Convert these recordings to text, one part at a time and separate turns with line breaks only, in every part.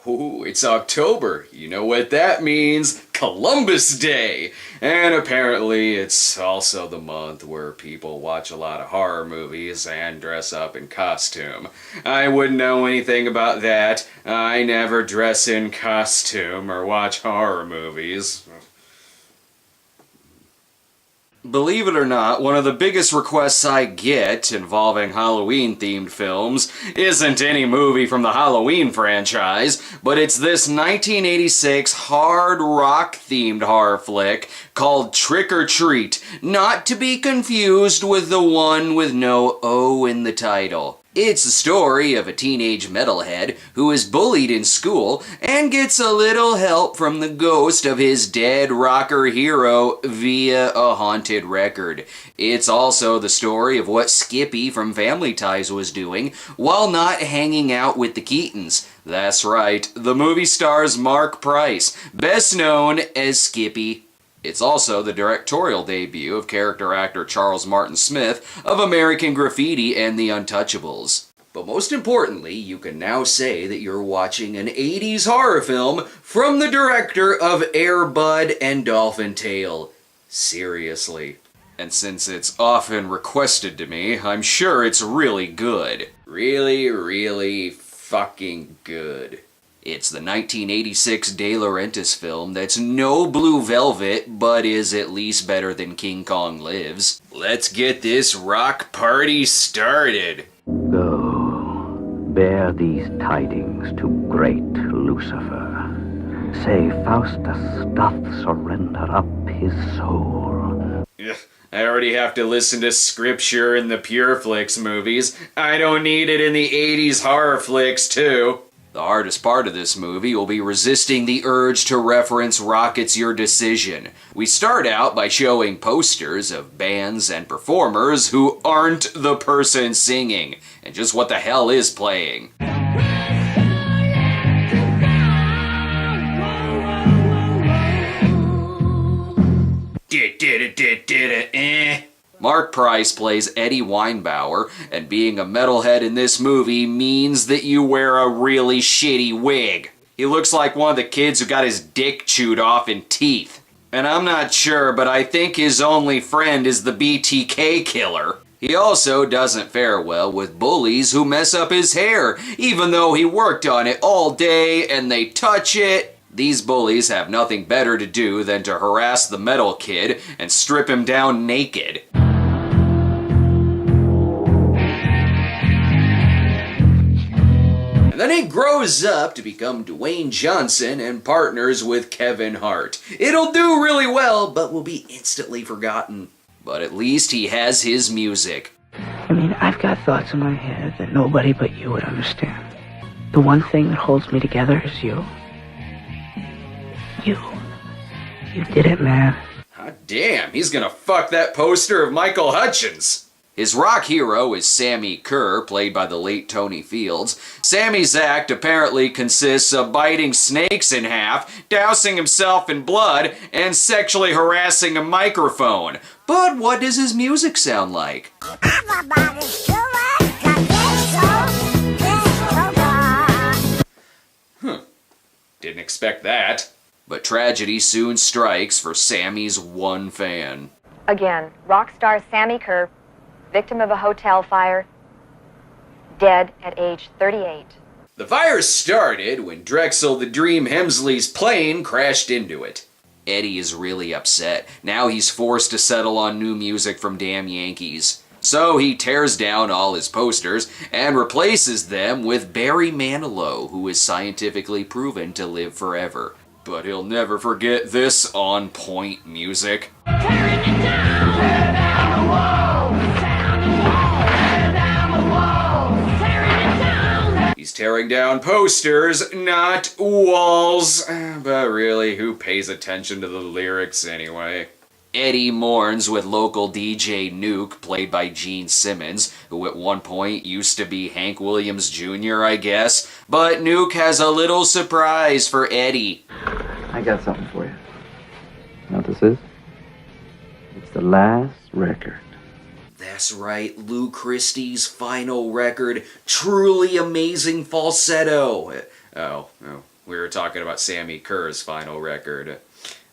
Ooh, it's October. You know what that means? Columbus Day! And apparently it's also the month where people watch a lot of horror movies and dress up in costume. I wouldn't know anything about that. I never dress in costume or watch horror movies. Believe it or not, one of the biggest requests I get involving Halloween-themed films isn't any movie from the Halloween franchise, but it's this 1986 hard rock-themed horror flick called Trick or Treat, not to be confused with the one with no O in the title. It's the story of a teenage metalhead who is bullied in school and gets a little help from the ghost of his dead rocker hero via a haunted record. It's also the story of what Skippy from Family Ties was doing while not hanging out with the Keatons. That's right, the movie stars Mark Price, best known as Skippy. It's also the directorial debut of character actor Charles Martin Smith of American Graffiti and The Untouchables. But most importantly, you can now say that you're watching an 80s horror film from the director of Air Bud and Dolphin Tale. Seriously. And since it's often requested to me, I'm sure it's really good. Really fucking good. It's the 1986 De Laurentiis film that's no Blue Velvet, but is at least better than King Kong Lives. Let's get this rock party started.
Go, bear these tidings to great Lucifer. Say Faustus doth surrender up his soul.
I already have to listen to scripture in the Pure Flicks movies. I don't need it in the 80s horror flicks too. The hardest part of this movie will be resisting the urge to reference Rocket's Your Decision. We start out by showing posters of bands and performers who aren't the person singing, and just what the hell is playing. Mark Price plays Eddie Weinbauer, and being a metalhead in this movie means that you wear a really shitty wig. He looks like one of the kids who got his dick chewed off in Teeth. And I'm not sure, but I think his only friend is the BTK killer. He also doesn't fare well with bullies who mess up his hair, even though he worked on it all day and they touch it. These bullies have nothing better to do than to harass the metal kid and strip him down naked. And then he grows up to become Dwayne Johnson and partners with Kevin Hart. It'll do really well, but will be instantly forgotten. But at least he has his music.
I mean, I've got thoughts in my head that nobody but you would understand. The one thing that holds me together is you. You did it, man.
Hot damn, he's gonna fuck that poster of Michael Hutchins. His rock hero is Sammy Kerr, played by the late Tony Fields. Sammy's act apparently consists of biting snakes in half, dousing himself in blood, and sexually harassing a microphone. But what does his music sound like? Didn't expect that. But tragedy soon strikes for Sammy's one fan.
Again, rock star Sammy Kerr, victim of a hotel fire, dead at age 38.
The fire started when Drexel the Dream Hemsley's plane crashed into it. Eddie is really upset. Now he's forced to settle on new music from Damn Yankees. So he tears down all his posters and replaces them with Barry Manilow, who is scientifically proven to live forever. But he'll never forget this on-point music. Tearing it down, tear down the walls, down the walls, tear down the walls, tearing it down. He's tearing down posters, not walls. But really, who pays attention to the lyrics anyway? Eddie mourns with local DJ Nuke, played by Gene Simmons, who at one point used to be Hank Williams Jr., I guess. But Nuke has a little surprise for Eddie.
I got something for you. You know what this is? It's the last record.
That's right, Lou Christie's final record. Truly amazing falsetto. We were talking about Sammy Kerr's final record.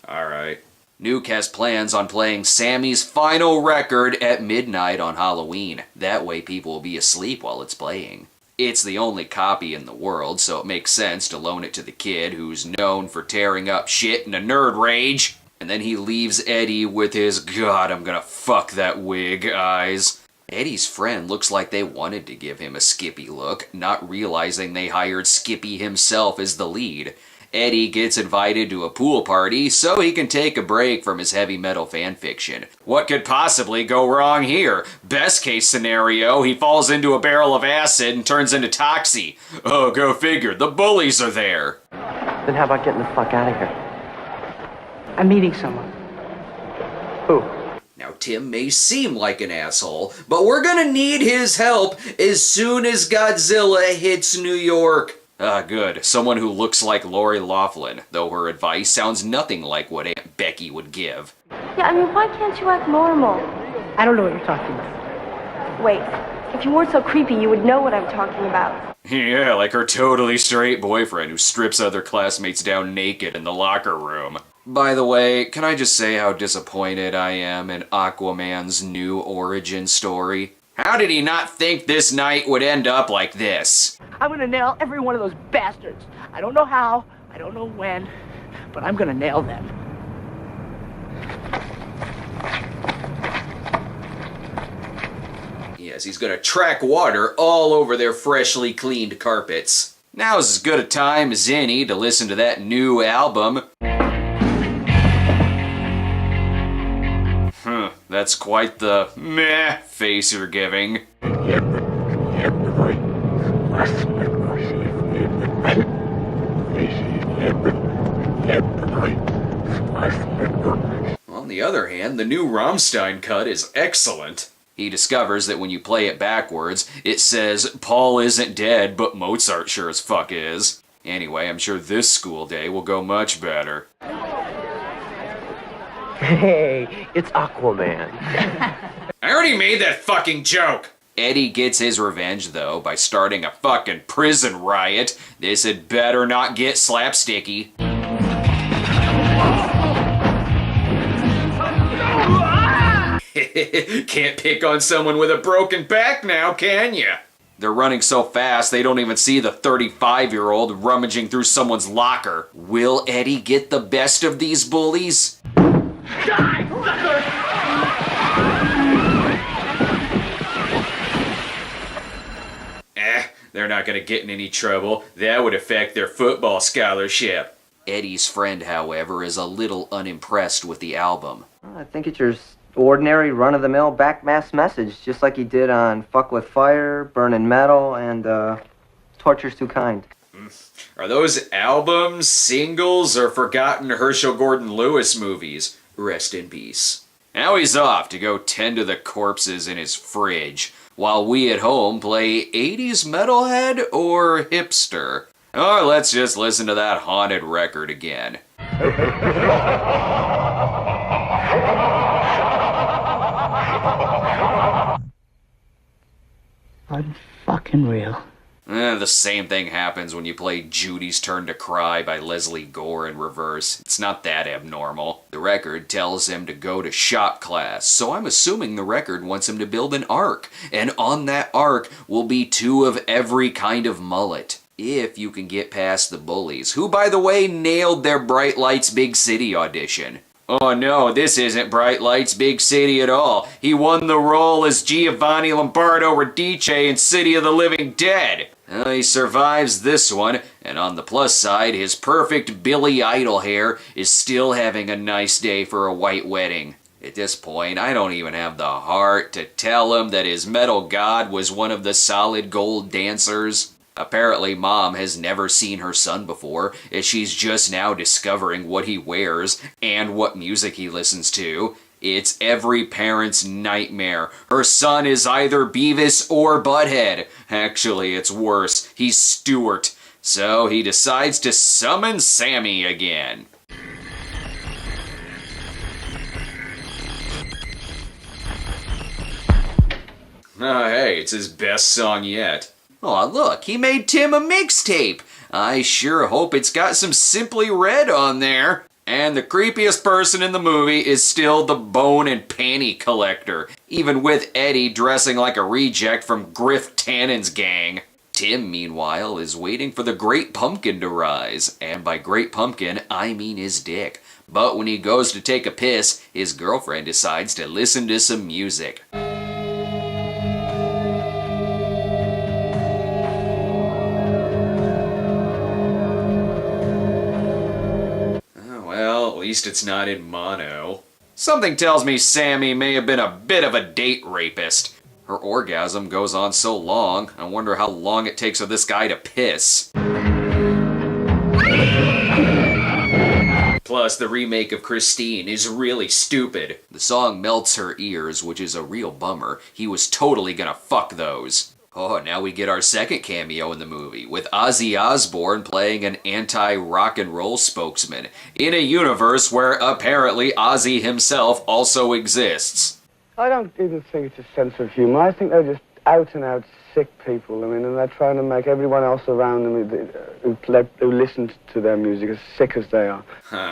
Alright. Nuke has plans on playing Sammy's final record at midnight on Halloween. That way people will be asleep while it's playing. It's the only copy in the world, so it makes sense to loan it to the kid who's known for tearing up shit in a nerd rage. And then he leaves Eddie with his "God, I'm gonna fuck that wig" eyes. Eddie's friend looks like they wanted to give him a Skippy look, not realizing they hired Skippy himself as the lead. Eddie gets invited to a pool party so he can take a break from his heavy metal fanfiction. What could possibly go wrong here? Best case scenario, he falls into a barrel of acid and turns into Toxie. Oh, go figure, the bullies are there.
Then how about getting the fuck out of here?
I'm meeting someone.
Who?
Now, Tim may seem like an asshole, but we're gonna need his help as soon as Godzilla hits New York. Ah, good. Someone who looks like Lori Loughlin, though her advice sounds nothing like what Aunt Becky would give.
Yeah, I mean, why can't you act normal?
I don't know what you're talking about.
Wait, if you weren't so creepy, you would know what I'm talking about.
Yeah, like her totally straight boyfriend who strips other classmates down naked in the locker room. By the way, can I just say how disappointed I am in Aquaman's new origin story? How did he not think this night would end up like this?
I'm gonna nail every one of those bastards. I don't know how, I don't know when, but I'm gonna nail them.
Yes, he's gonna track water all over their freshly cleaned carpets. Now's as good a time as any to listen to that new album. That's quite the meh face you're giving. On the other hand, the new Rammstein cut is excellent. He discovers that when you play it backwards, it says, "Paul isn't dead, but Mozart sure as fuck is." Anyway, I'm sure this school day will go much better.
Hey, it's Aquaman.
I already made that fucking joke! Eddie gets his revenge, though, by starting a fucking prison riot. This had better not get slapsticky. Can't pick on someone with a broken back now, can ya? They're running so fast they don't even see the 35-year-old rummaging through someone's locker. Will Eddie get the best of these bullies? They're not gonna get in any trouble. That would affect their football scholarship. Eddie's friend, however, is a little unimpressed with the album.
I think it's your ordinary run-of-the-mill backmass message, just like he did on Fuck With Fire, Burnin' Metal, and Torture's Too Kind.
Are those albums, singles, or forgotten Herschel Gordon Lewis movies? Rest in peace. Now he's off to go tend to the corpses in his fridge, while we at home play 80s metalhead or hipster. Or let's just listen to that haunted record again.
Unfucking real.
The same thing happens when you play Judy's Turn to Cry by Leslie Gore in reverse. It's not that abnormal. The record tells him to go to shop class, so I'm assuming the record wants him to build an ark. And on that ark will be 2 of every kind of mullet. If you can get past the bullies, who by the way nailed their Bright Lights Big City audition. Oh no, this isn't Bright Lights Big City at all. He won the role as Giovanni Lombardo Radice in City of the Living Dead. He survives this one, and on the plus side, his perfect Billy Idol hair is still having a nice day for a white wedding. At this point, I don't even have the heart to tell him that his metal god was one of the Solid Gold dancers. Apparently, Mom has never seen her son before, as she's just now discovering what he wears and what music he listens to. It's every parent's nightmare. Her son is either Beavis or Butthead. Actually, it's worse. He's Stuart. So he decides to summon Sammy again. Oh, hey, it's his best song yet. Oh, look, he made Tim a mixtape. I sure hope it's got some Simply Red on there. And the creepiest person in the movie is still the bone and panty collector, even with Eddie dressing like a reject from Griff Tannen's gang. Tim, meanwhile, is waiting for the Great Pumpkin to rise, and by Great Pumpkin, I mean his dick. But when he goes to take a piss, his girlfriend decides to listen to some music. Well, at least it's not in mono. Something tells me Sammy may have been a bit of a date rapist. Her orgasm goes on so long, I wonder how long it takes for this guy to piss. Plus, the remake of Christine is really stupid. The song melts her ears, which is a real bummer. He was totally gonna fuck those. Oh, now we get our second cameo in the movie, with Ozzy Osbourne playing an anti-rock and roll spokesman, in a universe where apparently Ozzy himself also exists.
I don't even think it's a sense of humor. I think they're just out-and-out sick people. I mean, and they're trying to make everyone else around them who listen to their music as sick as they are.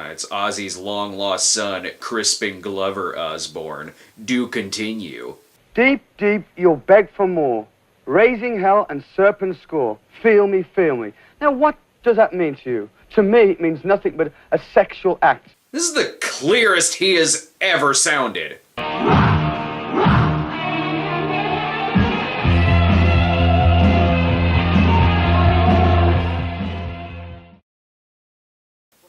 It's Ozzy's long-lost son, Crispin Glover Osborne. Do continue.
Deep, deep, you'll beg for more. Raising hell and serpent score. Feel me, feel me. Now, what does that mean to you? To me, it means nothing but a sexual act.
This is the clearest he has ever sounded.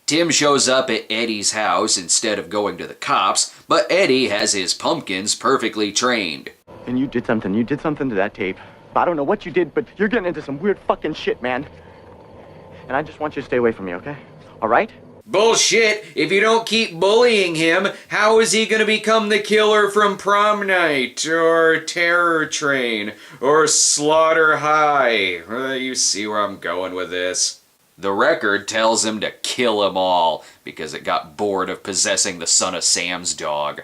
Tim shows up at Eddie's house instead of going to the cops, but Eddie has his pumpkins perfectly trained.
And you did something to that tape. I don't know what you did, but you're getting into some weird fucking shit, man. And I just want you to stay away from me, okay? All right?
Bullshit! If you don't keep bullying him, how is he gonna become the killer from Prom Night, or Terror Train, or Slaughter High? You see where I'm going with this. The record tells him to kill them all, because it got bored of possessing the son of Sam's dog.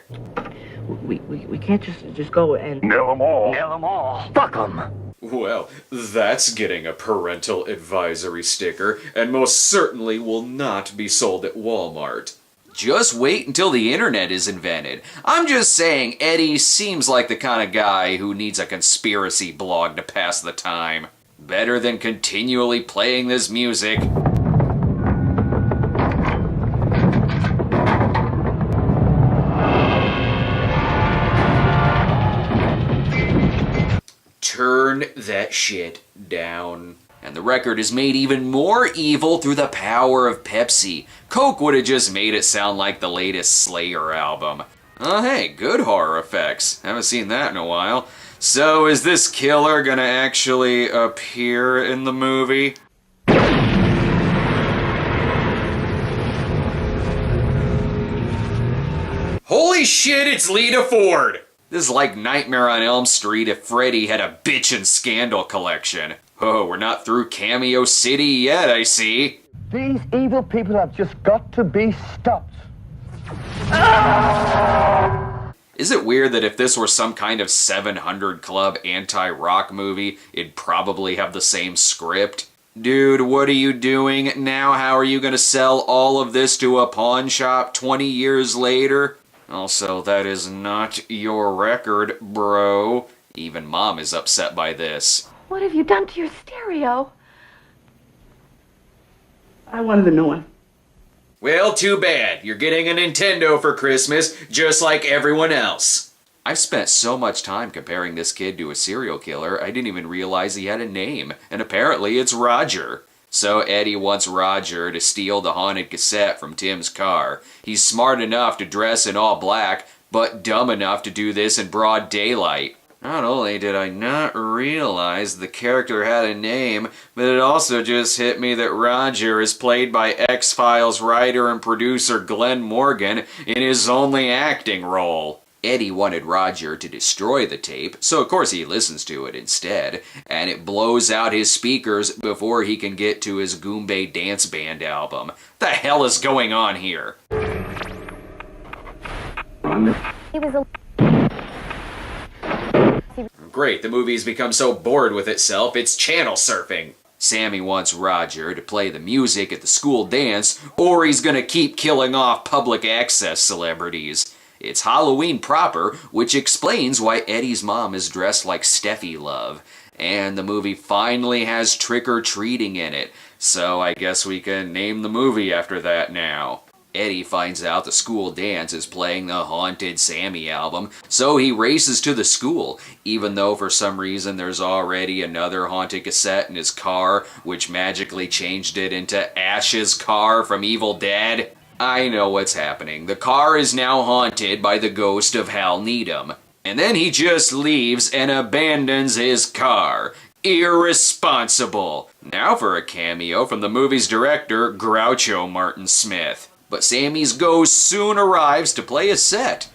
We can't just go and...
Nail them all.
Nail them all. Fuck them.
Well, that's getting a parental advisory sticker, and most certainly will not be sold at Walmart. Just wait until the internet is invented. I'm just saying, Eddie seems like the kind of guy who needs a conspiracy blog to pass the time. Better than continually playing this music. Turn that shit down. And the record is made even more evil through the power of Pepsi. Coke would have just made it sound like the latest Slayer album. Oh hey, good horror effects. Haven't seen that in a while. So is this killer gonna actually appear in the movie? Holy shit, it's Lita Ford! This is like Nightmare on Elm Street if Freddy had a bitchin' scandal collection. Oh, we're not through Cameo City yet, I see.
These evil people have just got to be stopped.
Is it weird that if this were some kind of 700 Club anti-rock movie, it'd probably have the same script? Dude, what are you doing now? How are you gonna sell all of this to a pawn shop 20 years later? Also, that is not your record, bro. Even Mom is upset by this.
What have you done to your stereo?
I wanted a new one.
Well, too bad. You're getting a Nintendo for Christmas, just like everyone else. I've spent so much time comparing this kid to a serial killer, I didn't even realize he had a name, and apparently it's Roger. So Eddie wants Roger to steal the haunted cassette from Tim's car. He's smart enough to dress in all black, but dumb enough to do this in broad daylight. Not only did I not realize the character had a name, but it also just hit me that Roger is played by X-Files writer and producer Glenn Morgan in his only acting role. Eddie wanted Roger to destroy the tape, so of course he listens to it instead, and it blows out his speakers before he can get to his Goombay Dance Band album. The hell is going on here?
He was a...
Great, the movie's become so bored with itself, it's channel surfing. Sammy wants Roger to play the music at the school dance, or he's gonna keep killing off public access celebrities. It's Halloween proper, which explains why Eddie's mom is dressed like Steffi Love. And the movie finally has trick-or-treating in it, so I guess we can name the movie after that now. Eddie finds out the school dance is playing the Haunted Sammy album, so he races to the school, even though for some reason there's already another haunted cassette in his car, which magically changed it into Ash's car from Evil Dead. I know what's happening. The car is now haunted by the ghost of Hal Needham. And then he just leaves and abandons his car. Irresponsible. Now for a cameo from the movie's director, Groucho Martin Smith. But Sammy's ghost soon arrives to play a set.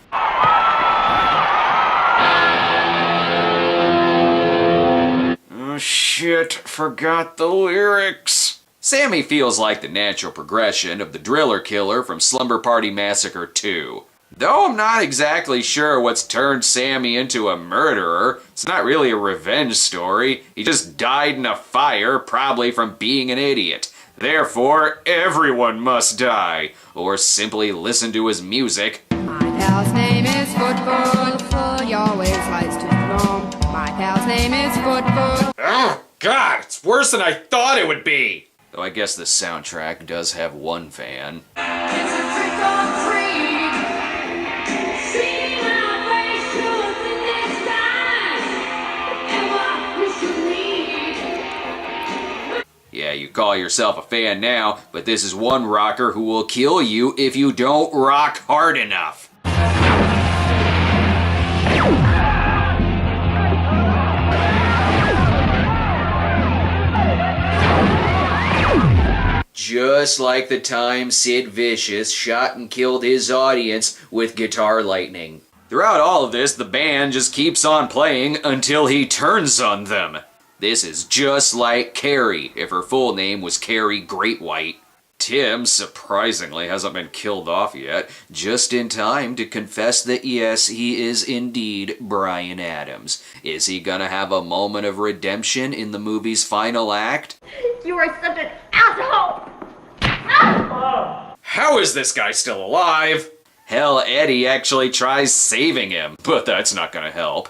Oh shit, forgot the lyrics. Sammy feels like the natural progression of the driller killer from Slumber Party Massacre 2. Though I'm not exactly sure what's turned Sammy into a murderer. It's not really a revenge story. He just died in a fire, probably from being an idiot. Therefore, everyone must die. Or simply listen to his music.
My pal's name is Football. He always likes to drum. My pal's name is Football.
Oh, God, it's worse than I thought it would be. Though I guess the soundtrack does have one fan.
It's a trick or treat. See my face to the next time. And what we should need.
Yeah, you call yourself a fan now, but this is one rocker who will kill you if you don't rock hard enough. Just like the time Sid Vicious shot and killed his audience with guitar lightning. Throughout all of this, the band just keeps on playing until he turns on them. This is just like Carrie, if her full name was Carrie Greatwhite. Tim, surprisingly, hasn't been killed off yet, just in time to confess that yes, he is indeed Bryan Adams. Is he gonna have a moment of redemption in the movie's final act?
You are such an asshole!
How is this guy still alive? Hell, Eddie actually tries saving him, but that's not gonna help.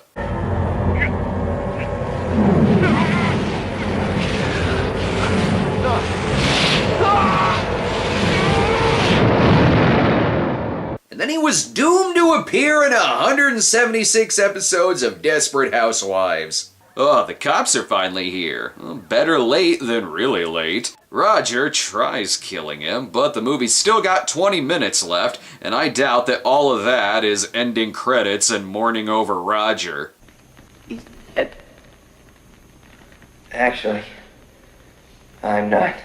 And then he was doomed to appear in 176 episodes of Desperate Housewives. Oh, the cops are finally here. Well, better late than really late. Roger tries killing him, but the movie's still got 20 minutes left, and I doubt that all of that is ending credits and mourning over Roger.
He's dead. Actually, I'm not.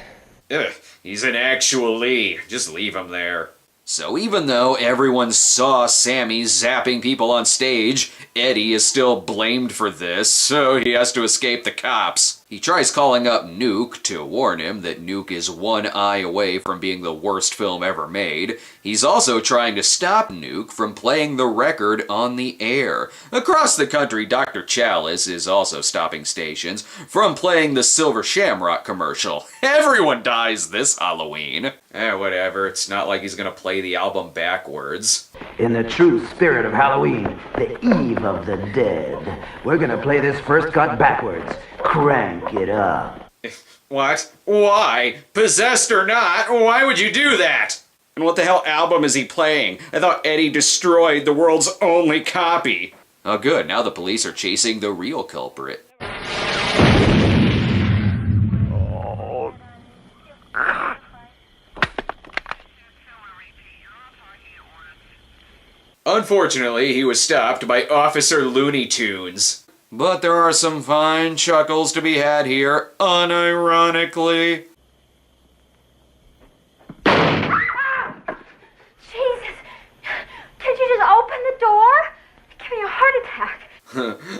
Ugh, he's an actually. Just leave him there. So even though everyone saw Sammy zapping people on stage, Eddie is still blamed for this, so he has to escape the cops. He tries calling up Nuke to warn him that Nuke is one eye away from being the worst film ever made. He's also trying to stop Nuke from playing the record on the air. Across the country, Dr. Chalice is also stopping stations from playing the Silver Shamrock commercial. Everyone dies this Halloween. Whatever, it's not like he's gonna play the album backwards.
In the true spirit of Halloween, the Eve of the Dead, we're gonna play this first cut backwards. Crank it up.
What? Why? Possessed or not, why would you do that? And what the hell album is he playing? I thought Eddie destroyed the world's only copy. Oh good, now the police are chasing the real culprit. Unfortunately, he was stopped by Officer Looney Tunes. But there are some fine chuckles to be had here, unironically.
Jesus! Can't you just open the door? Give me a heart attack.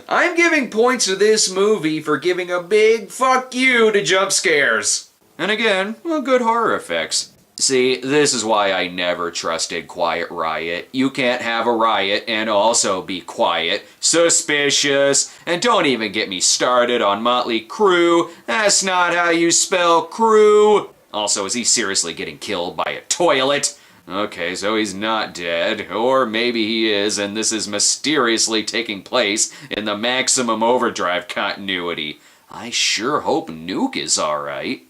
I'm giving points to this movie for giving a big fuck you to jump scares. And again, well, good horror effects. See, this is why I never trusted Quiet Riot. You can't have a riot and also be quiet. Suspicious. And don't even get me started on Motley Crue. That's not how you spell crew. Also, is he seriously getting killed by a toilet? Okay, so he's not dead. Or maybe he is, and this is mysteriously taking place in the Maximum Overdrive continuity. I sure hope Nuke is alright.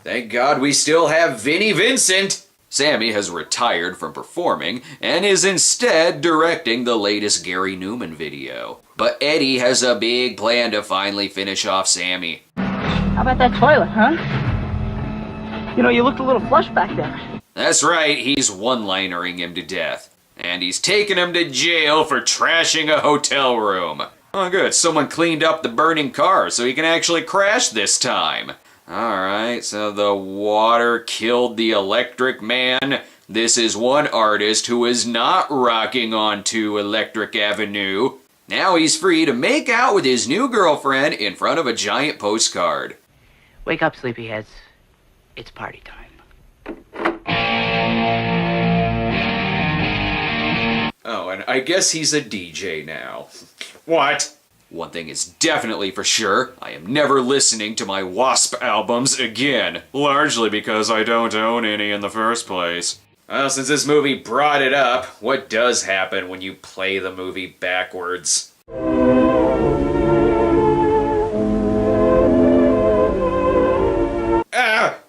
Thank God we still have Vinnie Vincent! Sammy has retired from performing and is instead directing the latest Gary Newman video. But Eddie has a big plan to finally finish off Sammy.
How about that toilet, huh? You know, you looked a little flush back there.
That's right, he's one-linering him to death. And he's taking him to jail for trashing a hotel room. Oh good, someone cleaned up the burning car so he can actually crash this time. Alright, so the water killed the Electric Man. This is one artist who is not rocking onto Electric Avenue. Now he's free to make out with his new girlfriend in front of a giant postcard.
Wake up, sleepyheads. It's party time.
Oh, and I guess he's a DJ now. What? One thing is definitely for sure, I am never listening to my Wasp albums again. Largely because I don't own any in the first place. Well, since this movie brought it up, what does happen when you play the movie backwards?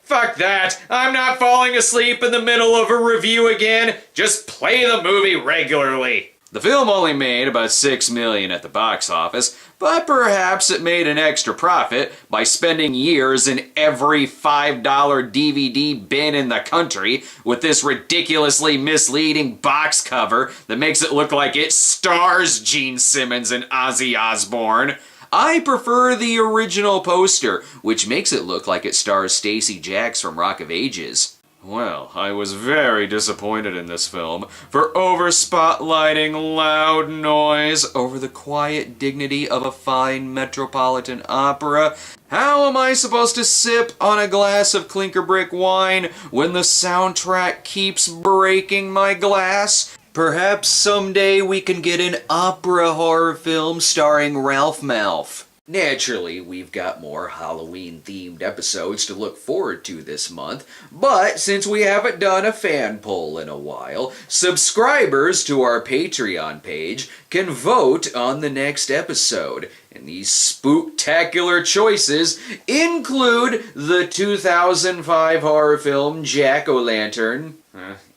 Fuck that! I'm not falling asleep in the middle of a review again. Just play the movie regularly. The film only made about $6 million at the box office, but perhaps it made an extra profit by spending years in every $5 DVD bin in the country with this ridiculously misleading box cover that makes it look like it stars Gene Simmons and Ozzy Osbourne. I prefer the original poster, which makes it look like it stars Stacey Jacks from Rock of Ages. Well, I was very disappointed in this film for over-spotlighting loud noise over the quiet dignity of a fine metropolitan opera. How am I supposed to sip on a glass of clinker brick wine when the soundtrack keeps breaking my glass? Perhaps someday we can get an opera horror film starring Ralph Malph. Naturally, we've got more Halloween-themed episodes to look forward to this month, but since we haven't done a fan poll in a while, subscribers to our Patreon page can vote on the next episode. And these spooktacular choices include the 2005 horror film Jack-O-Lantern.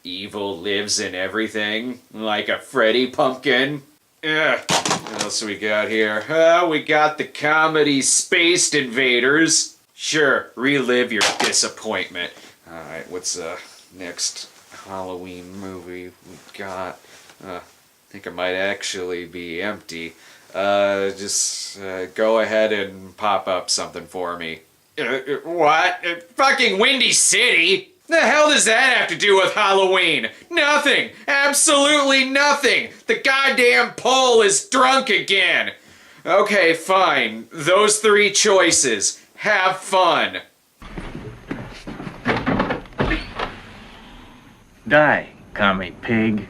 Evil lives in everything, like a Freddy pumpkin. What else we got here? We got the comedy Spaced Invaders. Sure, relive your disappointment. Alright, what's next Halloween movie we got? I think it might actually be empty. Just go ahead and pop up something for me. What? Fucking Windy City? The hell does that have to do with Halloween? Nothing! Absolutely nothing! The goddamn poll is drunk again! Okay, fine. Those three choices. Have fun.
Die, commie pig.